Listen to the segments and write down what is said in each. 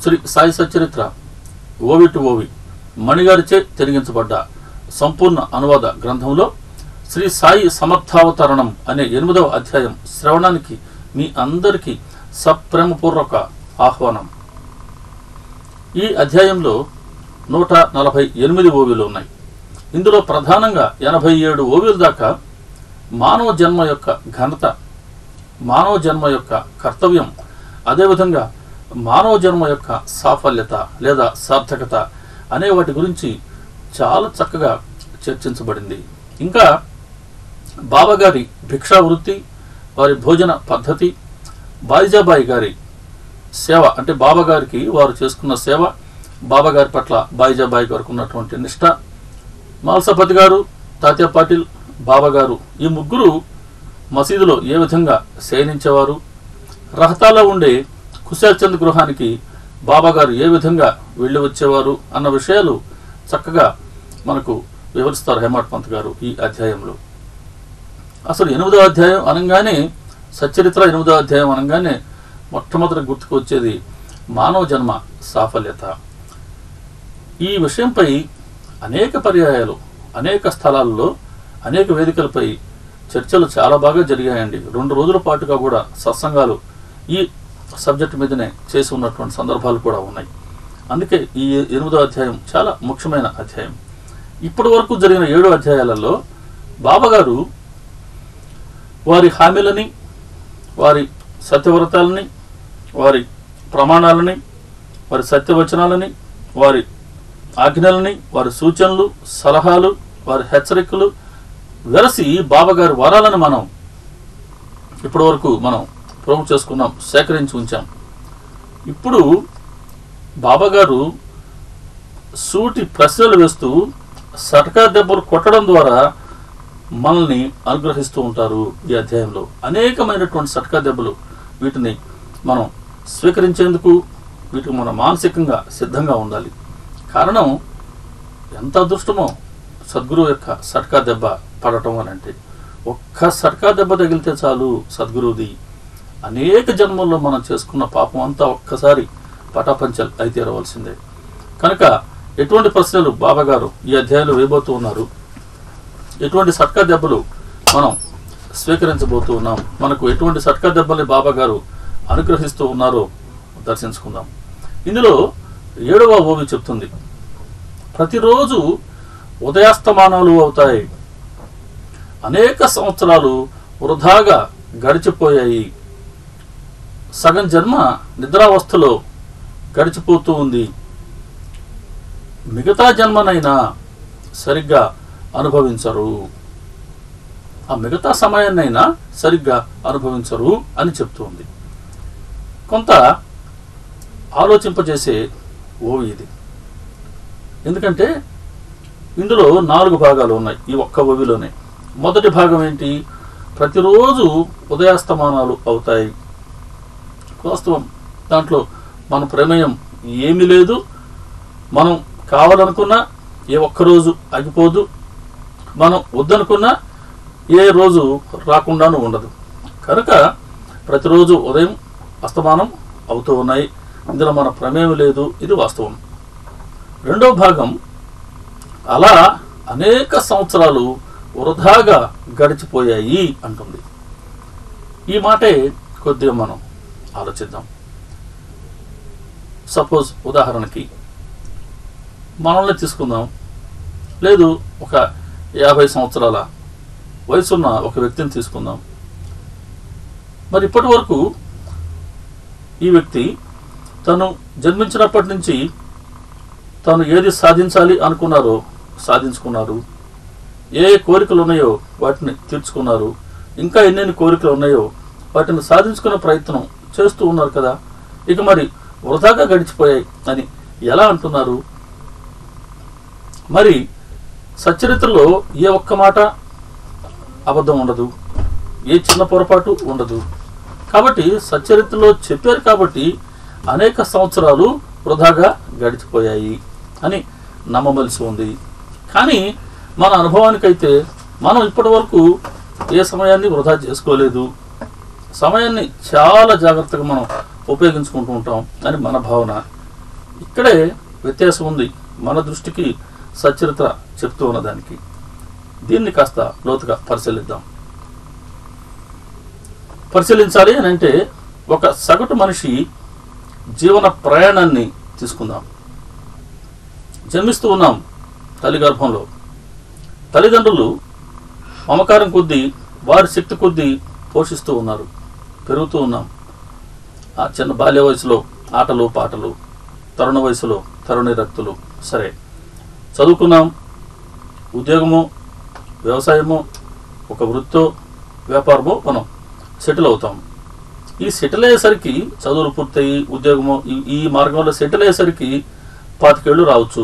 Shri Sai Satcharitra ఓవి to ఓవి మణిగారిచే తిరిగించబడ్డ సంపూర్ణ అనువాద గ్రంథంలో శ్రీ సాయి సమర్థావతరణం అనే 8వ అధ్యాయం శ్రవణానికి మీ అందరికీ సప్రేమపూర్వక ఆహ్వానం. ఈ అధ్యాయంలో 148 ఓవిలు ఉన్నాయి. ఇందులో ప్రధానంగా 87 ఓవిల దాకా మానవ జన్మ యొక్క ఘనత, మానవ జన్మ యొక్క కర్తవ్యం, అదేవిధంగా మానవ జన్మ యొక్క సాఫల్యత లేదా సార్థకత అనే వాటి గురించి చాలా చక్కగా చర్చించబడింది. ఇంకా బాబాగారి భిక్షావృత్తి, వారి భోజన పద్ధతి, బాయిజాబాయి గారి సేవ అంటే బాబాగారికి వారు చేసుకున్న సేవ, బాబాగారి పట్ల బాయిజాబాయి గారికి ఉన్నటువంటి నిష్ఠ, మాల్సాపతి గారు, తాత్యా పాటిల్, బాబాగారు ఈ ముగ్గురు మసీదులో ఏ విధంగా శయనించేవారు, రహతాలో ఉండే కుశాల్ చంద్ గృహానికి బాబాగారు ఏ విధంగా వెళ్ళి వచ్చేవారు అన్న విషయాలు చక్కగా మనకు వివరిస్తారు హేమాడ్ పంత్ గారు ఈ అధ్యాయంలో. అసలు 8వ అధ్యాయం అనగానే, సచ్చరిత్ర 8వ అధ్యాయం అనగానే మొట్టమొదటి గుర్తుకు వచ్చేది మానవ జన్మ సాఫల్యత. ఈ విషయంపై అనేక పర్యాయాలు, అనేక స్థలాల్లో, అనేక వేదికలపై చర్చలు చాలా బాగా జరిగాయండి. 2 రోజుల పాటుగా కూడా సత్సంగాలు ఈ సబ్జెక్ట్ మీదనే చేసి ఉన్నటువంటి సందర్భాలు కూడా ఉన్నాయి. అందుకే ఈ 8వ అధ్యాయం చాలా ముఖ్యమైన అధ్యాయం. ఇప్పటి వరకు జరిగిన 7 అధ్యాయాలలో బాబాగారు వారి హామీలని, వారి సత్యవ్రతాలని, వారి ప్రమాణాలని, వారి సత్యవచనాలని, వారి ఆజ్ఞలని, వారి సూచనలు, సలహాలు, వారి హెచ్చరికలు వెరసి బాబాగారి వరాలను మనం ఇప్పటి వరకు మనం ప్రోగు చేసుకున్నాం, సేకరించి ఉంచాం. ఇప్పుడు బాబాగారు సూటి ప్రశ్నలు వేస్తూ సటకా దెబ్బలు కొట్టడం ద్వారా మనల్ని అనుగ్రహిస్తూ ఉంటారు. ఈ అధ్యాయంలో అనేకమైనటువంటి సటకా దెబ్బలు, వీటిని మనం స్వీకరించేందుకు వీటికి మనం మానసికంగా సిద్ధంగా ఉండాలి. కారణం ఎంత అదృష్టమో సద్గురువు యొక్క సటకా దెబ్బ పడటం అని అంటే. ఒక్క సటకా దెబ్బ తగిలితే చాలు సద్గురువుది. అనేక జన్మల్లో మనం చేసుకున్న పాపం అంతా ఒక్కసారి పటాపంచల్ అయితే తీరవలసిందే. కనుక ఎటువంటి ప్రశ్నలు బాబాగారు ఈ అధ్యాయంలో వేయబోతూ ఉన్నారు, ఎటువంటి సట్కా దెబ్బలు మనం స్వీకరించబోతూ ఉన్నాం, మనకు ఎటువంటి సట్కా దెబ్బల్ని బాబాగారు అనుగ్రహిస్తూ ఉన్నారో దర్శించుకుందాం. ఇందులో 7వ ఓవి చెప్తుంది, ప్రతిరోజు ఉదయాస్తమానాలు అవుతాయి, అనేక సంవత్సరాలు వృధాగా గడిచిపోయాయి, సగం జన్మ నిద్రావస్థలో గడిచిపోతూ ఉంది, మిగతా జన్మనైనా సరిగ్గా అనుభవించరు, ఆ మిగతా సమయాన్నైనా సరిగ్గా అనుభవించరు అని చెప్తుంది. కొంత ఆలోచింపజేసే ఓవి ఇది. ఎందుకంటే ఇందులో 4 భాగాలు ఉన్నాయి ఈ ఒక్క ఓవిలోనే. మొదటి భాగం ఏంటి? ప్రతిరోజు ఉదయాస్తమానాలు అవుతాయి. వాస్తవం, దాంట్లో మన ప్రమేయం ఏమీ లేదు. మనం కావాలనుకున్నా ఏ ఒక్కరోజు ఆగిపోదు, మనం వద్దనుకున్నా ఏ రోజు రాకుండానూ ఉండదు. కనుక ప్రతిరోజు ఉదయం అస్తమానం అవుతూ ఉన్నాయి, ఇందులో మన ప్రమేయం లేదు, ఇది వాస్తవం. రెండో భాగం, అలా అనేక సంవత్సరాలు వృధాగా గడిచిపోయాయి అంటుంది. ఈ మాటే కొద్దిగా మనం ఆలోచిద్దాం. సపోజ్ ఉదాహరణకి మనల్ని తీసుకుందాం, లేదు ఒక 50 సంవత్సరాల వయసున్న ఒక వ్యక్తిని తీసుకుందాం. మరి ఇప్పటి వరకు ఈ వ్యక్తి తను జన్మించినప్పటి నుంచి తను ఏది సాధించాలి అనుకున్నారో సాధించుకున్నారు, ఏ కోరికలు ఉన్నాయో వాటిని తీర్చుకున్నారు, ఇంకా ఎన్నెన్ని కోరికలు ఉన్నాయో వాటిని సాధించుకునే ప్రయత్నం చేస్తూ ఉన్నారు కదా. ఇక మరి వృధాగా గడిచిపోయాయి అని ఎలా అంటున్నారు? మరి సచ్చరిత్రలో ఏ ఒక్క మాట అబద్ధం ఉండదు, ఏ చిన్న పొరపాటు ఉండదు. కాబట్టి సచ్చరిత్రలో చెప్పారు కాబట్టి అనేక సంవత్సరాలు వృధాగా గడిచిపోయాయి అని నమ్మవలసి ఉంది. కానీ మన అనుభవానికైతే మనం ఇప్పటి వరకు ఏ సమయాన్ని వృధా చేసుకోలేదు, సమయాన్ని చాలా జాగ్రత్తగా మనం ఉపయోగించుకుంటూ ఉంటాం అని మన భావన. ఇక్కడే వ్యత్యాసం ఉంది మన దృష్టికి సచరిత్ర చెప్తూ ఉన్నదానికి. దీన్ని కాస్త లోతుగా పరిశీలించాలి అని అంటే ఒక సగటు మనిషి జీవన ప్రయాణాన్ని తీసుకుందాం. జన్మిస్తూ ఉన్నాం తల్లి గర్భంలో. తల్లిదండ్రులు మమకారం కొద్దీ, వారి శక్తి కొద్దీ పోషిస్తూ ఉన్నారు. పెరుగుతూ ఉన్నాం. ఆ చిన్న బాల్య వయసులో ఆటలు పాటలు, తరుణ వయసులో తరుణి రక్తులు. సరే, చదువుకున్నాం. ఉద్యోగమో వ్యవసాయమో ఒక వృత్తో వ్యాపారమో మనం సెటిల్ అవుతాం. ఈ సెటిల్ అయ్యేసరికి చదువులు పూర్తయి ఉద్యోగమో ఈ మార్గంలో సెటిల్ అయ్యేసరికి 25 ఏళ్ళు రావచ్చు.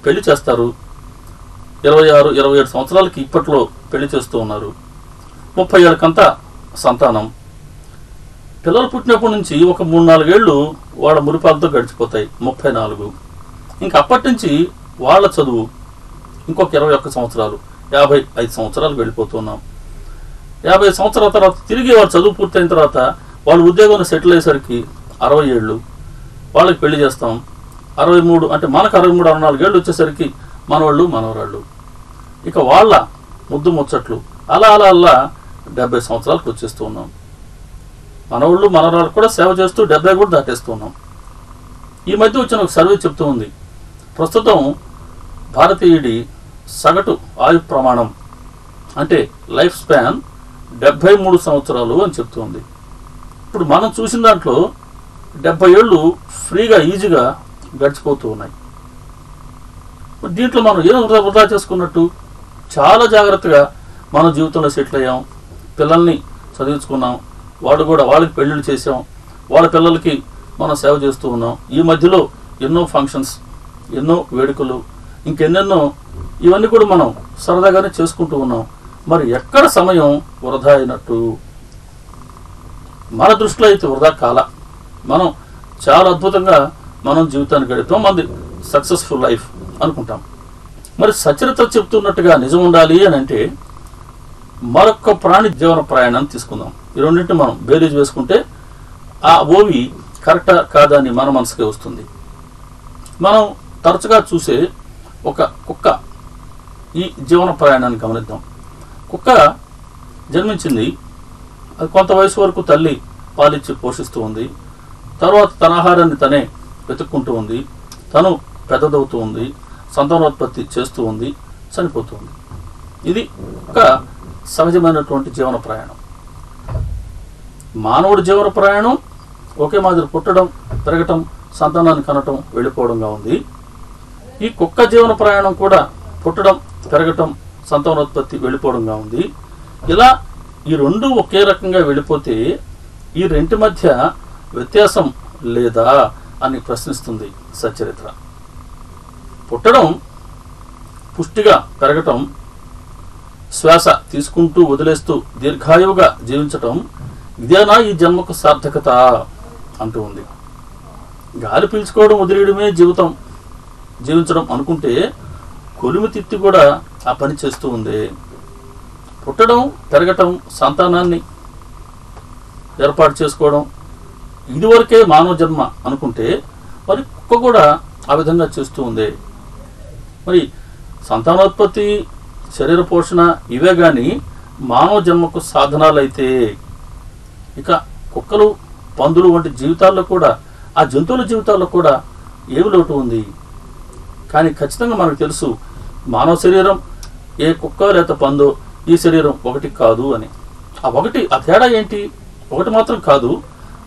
పెళ్లి చేస్తారు. 26, 27 సంవత్సరాలకి ఇప్పట్లో పెళ్లి చేస్తూ ఉన్నారు. 30 ఏళ్ళకంతా సంతానం. పిల్లలు పుట్టినప్పటి నుంచి ఒక 3-4 ఏళ్ళు వాళ్ళ మురిపాలతో గడిచిపోతాయి. 34. ఇంకా అప్పటి నుంచి వాళ్ళ చదువు ఇంకొక 21 సంవత్సరాలు, 55 సంవత్సరాలు వెళ్ళిపోతున్నాం. 50 సంవత్సరాల తర్వాత తిరిగి వాళ్ళు చదువు పూర్తయిన తర్వాత వాళ్ళు ఉద్యోగంలో సెటిల్ అయ్యేసరికి 60 ఏళ్ళు. వాళ్ళకి పెళ్లి చేస్తాం. 63 అంటే మనకు 63-64 ఏళ్ళు వచ్చేసరికి మనవాళ్ళు మనవరాళ్ళు. ఇక వాళ్ళ ముద్దు ముచ్చట్లు అలా 70 సంవత్సరాలకు వచ్చేస్తూ ఉన్నాం. మనవాళ్ళు మనవరాళ్ళు కూడా సేవ చేస్తూ 70 కూడా దాటేస్తూ ఉన్నాం. ఈ మధ్య వచ్చిన ఒక సర్వే చెప్తూ ఉంది, ప్రస్తుతం భారతీయుడి సగటు ఆయు ప్రమాణం అంటే లైఫ్ స్పాన్ 73 సంవత్సరాలు అని చెప్తుంది. ఇప్పుడు మనం చూసిన దాంట్లో 70 ఏళ్ళు ఫ్రీగా ఈజీగా గడిచిపోతూ ఉన్నాయి. దీంట్లో మనం ఏం వృధా చేసుకున్నట్టు? చాలా జాగ్రత్తగా మన జీవితంలో సెటిల్ అయ్యాం. పిల్లల్ని చదివించుకున్నాం. వాళ్ళకి పెళ్ళిళ్ళు చేసాం. వాళ్ళ పిల్లలకి మనం సేవ చేస్తూ ఉన్నాం. ఈ మధ్యలో ఎన్నో ఫంక్షన్స్, ఎన్నో వేడుకలు, ఇంకెన్నెన్నో ఇవన్నీ కూడా మనం సరదాగానే చేసుకుంటూ ఉన్నాం. మరి ఎక్కడ సమయం వృధా అయినట్టు? మన దృష్టిలో అయితే వృధా కాల. మనం చాలా అద్భుతంగా మనం జీవితాన్ని గడిపాం. మనది సక్సెస్ఫుల్ లైఫ్ అనుకుంటాం. మరి సచరిత్ర చెప్తున్నట్టుగా నిజం ఉండాలి అని అంటే మరొక ప్రాణి జీవన ప్రయాణాన్ని తీసుకుందాం. ఈ రెండింటిని మనం బేరీజ్ వేసుకుంటే ఆ ఓవి కరెక్టా కాదా అని మన మనసుకే వస్తుంది. మనం తరచుగా చూసే ఒక కుక్క ఈ జీవన ప్రయాణాన్ని గమనిద్దాం. కుక్క జన్మించింది. అది కొంత వయసు వరకు తల్లి పాలిచ్చి పోషిస్తూ ఉంది. తర్వాత తన ఆహారాన్ని తనే వెతుక్కుంటూ ఉంది. తను పెద్దదవుతూ ఉంది. సంతానోత్పత్తి చేస్తూ ఉంది. చనిపోతూ ఉంది. ఇది ఒక సహజమైనటువంటి జీవన ప్రయాణం. మానవుడి జీవన ప్రయాణం ఒకే మాదిరి పుట్టడం, పెరగటం, సంతానాన్ని కనటం, వెళ్ళిపోవడంగా ఉంది. ఈ కుక్క జీవన ప్రయాణం కూడా పుట్టడం, పెరగటం, సంతానోత్పత్తి, వెళ్ళిపోవడంగా ఉంది. ఇలా ఈ రెండు ఒకే రకంగా వెళ్ళిపోతే ఈ రెంటి మధ్య వ్యత్యాసం లేదా అని ప్రశ్నిస్తుంది సచరిత్ర. పుట్టడం, పుష్టిగా పెరగటం, శ్వాస తీసుకుంటూ వదిలేస్తూ దీర్ఘాయువుగా జీవించటం, ఇదేనా ఈ జన్మకు సార్థకత అంటూ ఉంది. గాలి పీల్చుకోవడం, వదిలేయడమే జీవించడం అనుకుంటే కొలిమి తిత్తి కూడా ఆ పని చేస్తూ ఉంది. పుట్టడం, పెరగటం, సంతానాన్ని ఏర్పాటు చేసుకోవడం, ఇదివరకే మానవ జన్మ అనుకుంటే మరి కుక్క కూడా ఆ విధంగా చేస్తూ ఉంది. మరి సంతానోత్పత్తి, శరీర పోషణ ఇవే కానీ మానవ జన్మకు సాధనాలైతే ఇక కుక్కలు, పందులు వంటి జీవితాల్లో కూడా, ఆ జంతువుల జీవితాల్లో కూడా ఏమి లోటు ఉంది? కానీ ఖచ్చితంగా మనకు తెలుసు, మానవ శరీరం ఏ కుక్క లేక పందో ఈ శరీరం ఒకటి కాదు అని. ఆ తేడా ఏంటి? ఒకటి మాత్రం కాదు,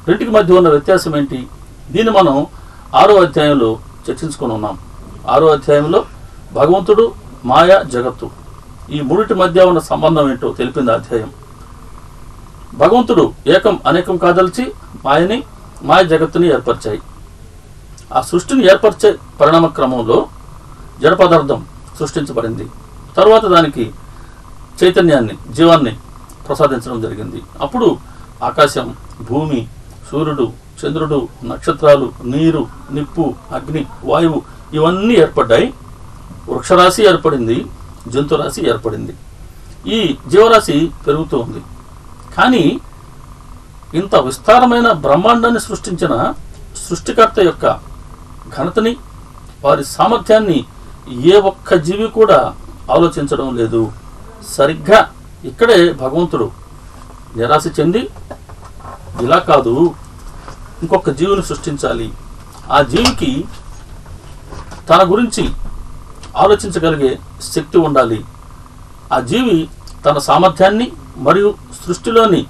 రెంటికి మధ్య ఉన్న వ్యత్యాసం ఏంటి? దీన్ని మనం 6వ అధ్యాయంలో చర్చించుకొని ఉన్నాం. 6వ అధ్యాయంలో భగవంతుడు, మాయ, జగత్తు ఈ మూడిటి మధ్య ఉన్న సంబంధం ఏంటో తెలిపింది అధ్యాయం. భగవంతుడు ఏకం అనేకం కాదలిచి మాయ జగత్తుని ఏర్పరిచాయి. ఆ సృష్టిని ఏర్పరిచే పరిణామ క్రమంలో జడ పదార్థం సృష్టించబడింది. తరువాత దానికి చైతన్యాన్ని, జీవాన్ని ప్రసాదించడం జరిగింది. అప్పుడు ఆకాశం, భూమి, సూర్యుడు, చంద్రుడు, నక్షత్రాలు, నీరు, నిప్పు, అగ్ని, వాయువు ఇవన్నీ ఏర్పడ్డాయి. వృక్షరాశి ఏర్పడింది, జంతురాశి ఏర్పడింది. ఈ జీవరాశి పెరుగుతూ ఉంది. కానీ ఇంత విస్తారమైన బ్రహ్మాండాన్ని సృష్టించిన సృష్టికర్త యొక్క ఘనతని, వారి సామర్థ్యాన్ని ఏ ఒక్క జీవి కూడా ఆలోచించడం లేదు. సరిగ్గా ఇక్కడే భగవంతుడు నిరాశ చెంది, ఇలా కాదు, ఇంకొక జీవిని సృష్టించాలి, ఆ జీవికి తన గురించి ఆలోచించగలిగే శక్తి ఉండాలి, ఆ జీవి తన సామర్థ్యాన్ని మరియు సృష్టిలోని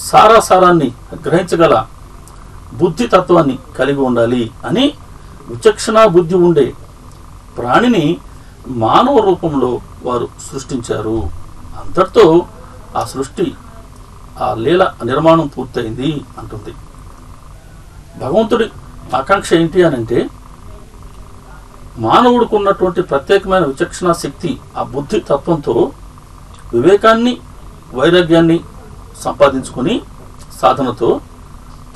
సారాసారాన్ని గ్రహించగల బుద్ధి తత్వాన్ని కలిగి ఉండాలి అని విచక్షణ బుద్ధి ఉండే ప్రాణిని మానవ రూపంలో వారు సృష్టించారు. అంతటితో ఆ సృష్టి, ఆ లీల నిర్మాణం పూర్తయింది అంటుంది. భగవంతుడి ఆకాంక్ష ఏంటి అనంటే, మానవుడికి ఉన్నటువంటి ప్రత్యేకమైన విచక్షణ శక్తి, ఆ బుద్ధి తత్వంతో వివేకాన్ని, వైరాగ్యాన్ని సంపాదించుకొని సాధనతో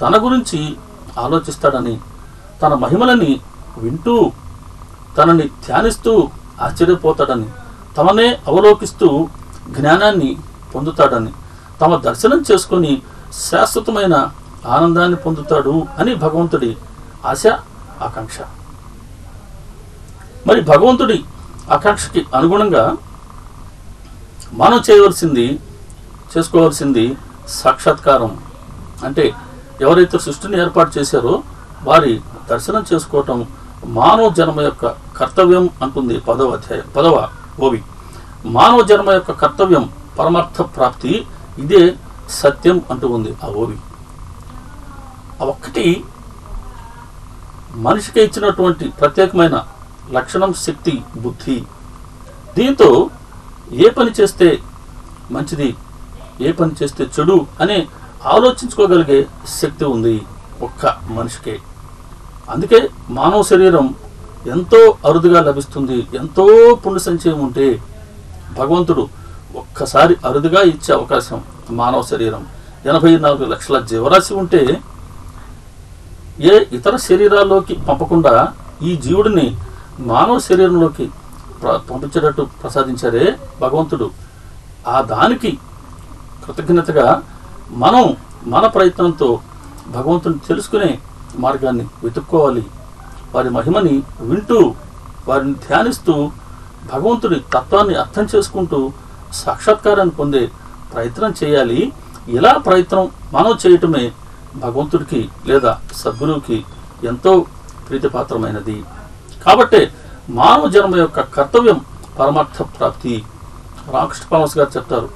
తన గురించి ఆలోచిస్తాడని, తన మహిమలని వింటూ తనని ధ్యానిస్తూ ఆశ్చర్యపోతాడని, తమనే అవలోకిస్తూ జ్ఞానాన్ని పొందుతాడని, తమ దర్శనం చేసుకొని శాశ్వతమైన ఆనందాన్ని పొందుతాడు అని భగవంతుడి ఆశ, ఆకాంక్ష. మరి భగవంతుడి ఆకాంక్షకి అనుగుణంగా మనం చేసుకోవాల్సింది సాక్షాత్కారం. అంటే ఎవరైతే సృష్టిని ఏర్పాటు చేశారో వారి దర్శనం చేసుకోవటం మానవ జన్మ యొక్క కర్తవ్యం అంటుంది 10వ అధ్యాయం 10వ ఓవి. మానవ జన్మ యొక్క కర్తవ్యం పరమార్థ ప్రాప్తి, ఇదే సత్యం అంటూ ఉంది ఆ ఓవి. ఆ ఒక్కటి మనిషికి ఇచ్చినటువంటి ప్రత్యేకమైన లక్షణం, శక్తి, బుద్ధి. దీంతో ఏ పని చేస్తే మంచిది, ఏ పని చేస్తే చెడు అనే ఆలోచించుకోగలిగే శక్తి ఉంది ఒక్క మనిషికే. అందుకే మానవ శరీరం ఎంతో అరుదుగా లభిస్తుంది. ఎంతో పుణ్య సంచయం ఉంటే భగవంతుడు ఒక్కసారి అరుదుగా ఇచ్చే అవకాశం మానవ శరీరం. 84 లక్షల జీవరాశి ఉంటే ఏ ఇతర శరీరాల్లోకి పంపకుండా ఈ జీవుడిని మానవ శరీరంలోకి పంపించేటట్టు ప్రసాదించారే భగవంతుడు. ఆ దానికి కృతజ్ఞతగా మనం మన ప్రయత్నంతో భగవంతుని తెలుసుకునే మార్గాన్ని వెతుక్కోవాలి. వారి మహిమని వింటూ, వారిని ధ్యానిస్తూ, భగవంతుడి తత్వాన్ని అర్థం చేసుకుంటూ సాక్షాత్కారాన్ని పొందే ప్రయత్నం చేయాలి. ఇలా ప్రయత్నం మనం చేయటమే భగవంతుడికి లేదా సద్గురువుకి ఎంతో ప్రీతిపాత్రమైనది. కాబట్టే మానవ జన్మ యొక్క కర్తవ్యం పరమార్థ ప్రాప్తి. రామకృష్ణ పరమహంస గారు చెప్తారు,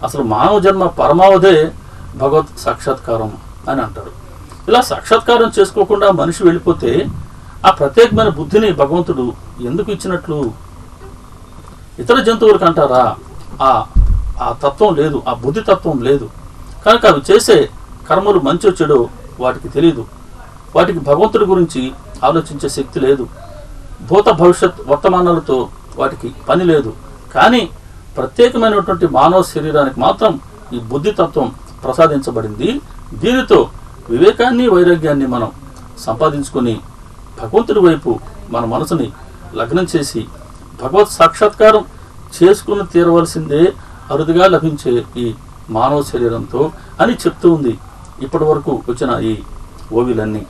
అసలు మానవ జన్మ పరమావధే భగవత్ సాక్షాత్కారం అని అంటారు. ఇలా సాక్షాత్కారం చేసుకోకుండా మనిషి వెళ్ళిపోతే ఆ ప్రత్యేకమైన బుద్ధిని భగవంతుడు ఎందుకు ఇచ్చినట్లు? ఇతర జంతువులకు అంటారా ఆ తత్వం లేదు, ఆ బుద్ధి తత్వం లేదు. కనుక అవి చేసే కర్మలు మంచో చెడో వాటికి తెలియదు. వాటికి భగవంతుడి గురించి ఆలోచించే శక్తి లేదు. భూత భవిష్యత్ వర్తమానాలతో వాటికి పని లేదు. కానీ ప్రత్యేకమైనటువంటి మానవ శరీరానికి మాత్రం ఈ బుద్ధితత్వం ప్రసాదించబడింది. దీనితో వివేకాన్ని, వైరాగ్యాన్ని మనం సంపాదించుకొని భగవంతుడి వైపు మన మనసుని లగ్నం చేసి భగవత్ సాక్షాత్కారం చేసుకుని తీరవలసిందే అరుదుగా లభించే ఈ మానవ శరీరంతో అని చెప్తూ ఉంది ఇప్పటి వరకు వచ్చిన ఈ ఓవిలన్నీ.